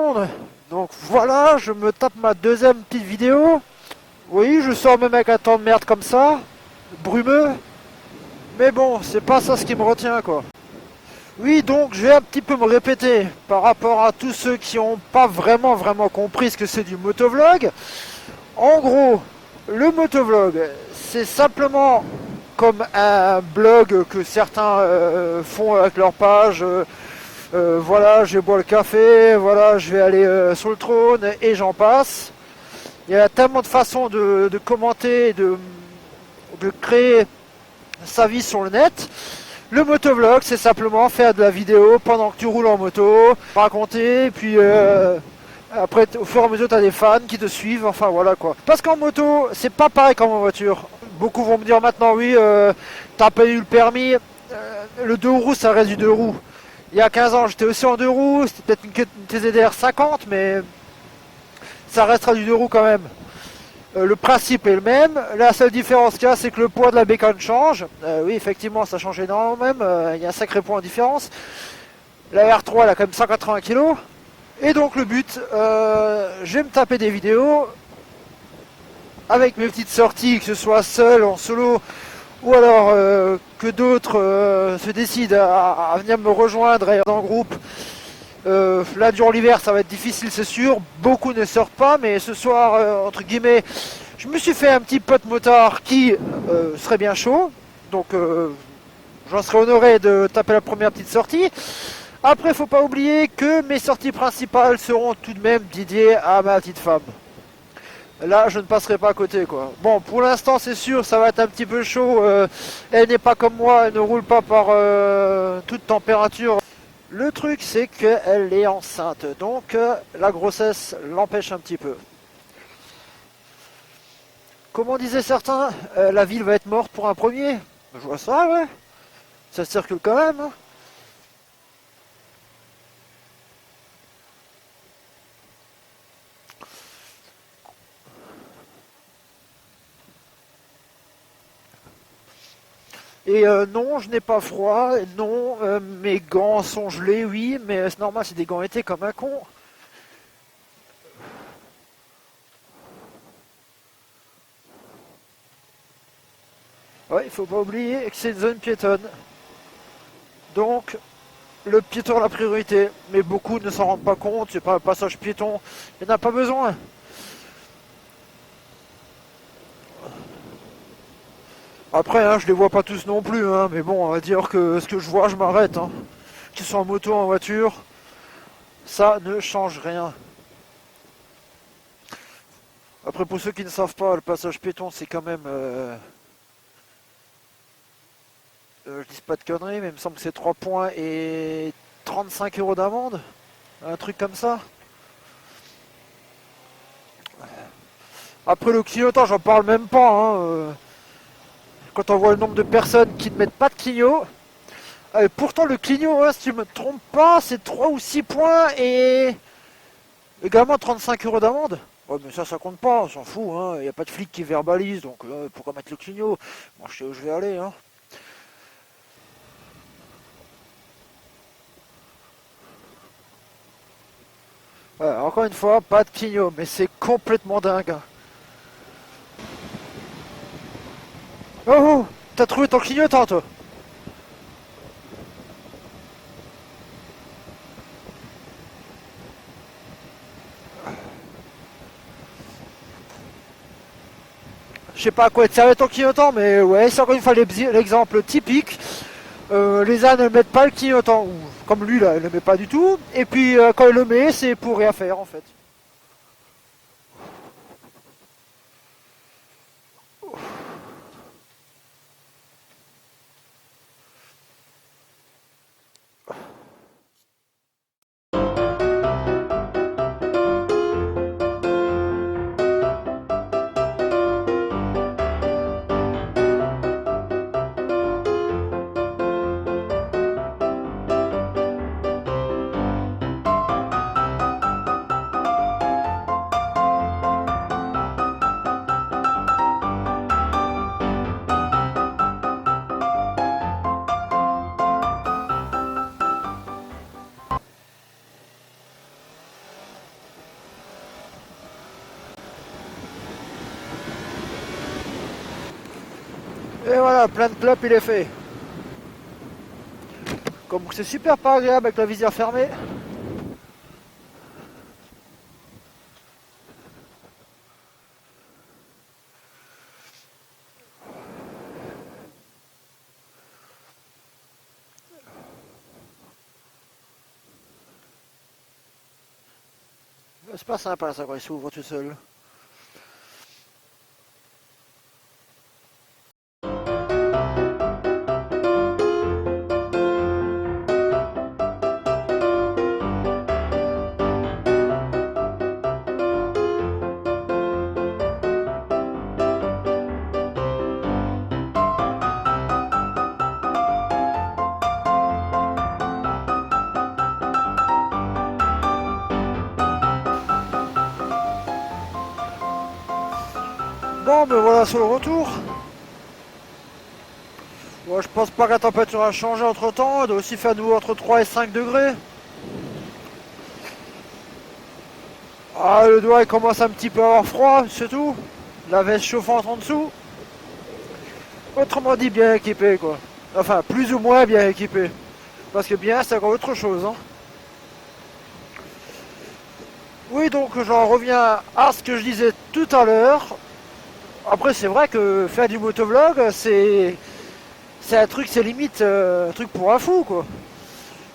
monde. Donc voilà, je me tape ma deuxième petite vidéo. Oui, je sors même avec un temps de merde comme ça, brumeux. Mais bon, c'est pas ça ce qui me retient quoi. Oui, donc je vais un petit peu me répéter par rapport à tous ceux qui n'ont pas vraiment compris ce que c'est du motovlog. En gros, le motovlog, c'est simplement comme un blog que certains font avec leur page. Voilà, je vais boire le café, voilà, je vais aller sur le trône et j'en passe. Il y a tellement de façons de commenter, de créer sa vie sur le net. Le motovlog, c'est simplement faire de la vidéo pendant que tu roules en moto, raconter, puis après, au fur et à mesure, tu as des fans qui te suivent, enfin voilà quoi. Parce qu'en moto, c'est pas pareil qu'en voiture. Beaucoup vont me dire maintenant, oui, t'as pas eu le permis, le deux roues, ça reste du deux roues. Il y a 15 ans, j'étais aussi en deux roues, c'était peut-être une TZR 50, mais ça restera du deux roues quand même. Le principe est le même, la seule différence qu'il y a, c'est que le poids de la bécane change. Oui, effectivement, ça change énormément même, il y a un sacré point de différence. La R3, elle a quand même 180 kg. Et donc le but, je vais me taper des vidéos avec mes petites sorties, que ce soit seul, en solo, ou alors que d'autres se décident à venir me rejoindre et dans le groupe. Là durant l'hiver ça va être difficile c'est sûr, beaucoup ne sortent pas, mais ce soir entre guillemets je me suis fait un petit pote motard qui serait bien chaud, donc j'en serais honoré de taper la première petite sortie. Après faut pas oublier que mes sorties principales seront tout de même dédiées à ma petite femme. Là je ne passerai pas à côté quoi. Bon pour l'instant c'est sûr ça va être un petit peu chaud, elle n'est pas comme moi, elle ne roule pas par toute température. Le truc c'est qu'elle est enceinte, donc la grossesse l'empêche un petit peu. Comme disaient certains, la ville va être morte pour un premier. Je vois ça, ouais. Ça circule quand même. Hein. Et non, je n'ai pas froid. Non, mes gants sont gelés, oui, mais c'est normal, c'est des gants été comme un con. Ouais, il faut pas oublier que c'est une zone piétonne. Donc, le piéton a la priorité. Mais beaucoup ne s'en rendent pas compte, c'est pas un passage piéton. Il n'y en a pas besoin. Après, hein, je les vois pas tous non plus, hein, mais bon, on va dire que ce que je vois, je m'arrête. Hein. Qu'ils soient en moto ou en voiture, ça ne change rien. Après, pour ceux qui ne savent pas, le passage piéton, c'est quand même... je dis pas de conneries, mais il me semble que c'est 3 points et 35 € d'amende. Un truc comme ça. Après, le clignotant, j'en parle même pas. Hein, quand on voit le nombre de personnes qui ne mettent pas de clignot. Pourtant, le clignot, hein, si je me trompe pas, c'est 3 ou 6 points et également 35 € d'amende. Ouais, mais ça compte pas, on s'en fout. Il n'y a pas de flic qui verbalise, donc pourquoi mettre le clignot? Moi, je sais où je vais aller. Hein. Ouais, encore une fois, pas de clignot, mais c'est complètement dingue. Hein. Oh, oh, t'as trouvé ton clignotant, toi? Je sais pas à quoi te servait ton clignotant, mais ouais, c'est encore une fois l'exemple typique. Les ânes ne mettent pas le clignotant, ou comme lui là, il le met pas du tout. Et puis quand il le met, c'est pour rien faire en fait. Et voilà, plein de clopes, il est fait. Comme c'est super pas agréable avec la visière fermée. C'est pas sympa ça quand il s'ouvre tout seul. Bon, ben voilà, sur le retour. Bon, je pense pas que la température a changé entre temps. Elle doit aussi faire nous entre 3 et 5 degrés. Ah, le doigt il commence un petit peu à avoir froid, c'est tout. La veste chauffante en dessous. Autrement dit, bien équipé quoi. Enfin, plus ou moins bien équipé. Parce que bien, c'est encore autre chose. Hein. Oui, donc j'en reviens à ce que je disais tout à l'heure. Après, c'est vrai que faire du motovlog, c'est un truc, c'est limite un truc pour un fou, quoi.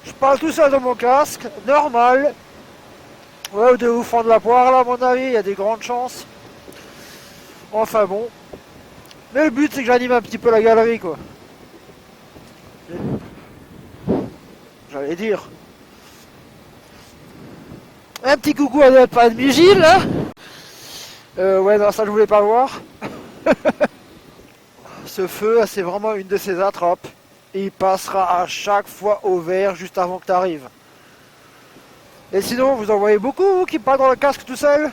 Je parle tout seul dans mon casque, normal. Ouais, de vous prendre la poire, là, à mon avis, il y a des grandes chances. Enfin bon. Mais le but, c'est que j'anime un petit peu la galerie, quoi. J'allais dire. Un petit coucou à notre ami Gilles, hein. Ouais, non, ça, je voulais pas le voir. Ce feu, c'est vraiment une de ses attrapes. Et il passera à chaque fois au vert juste avant que tu arrives. Et sinon, vous en voyez beaucoup qui parlent dans le casque tout seul.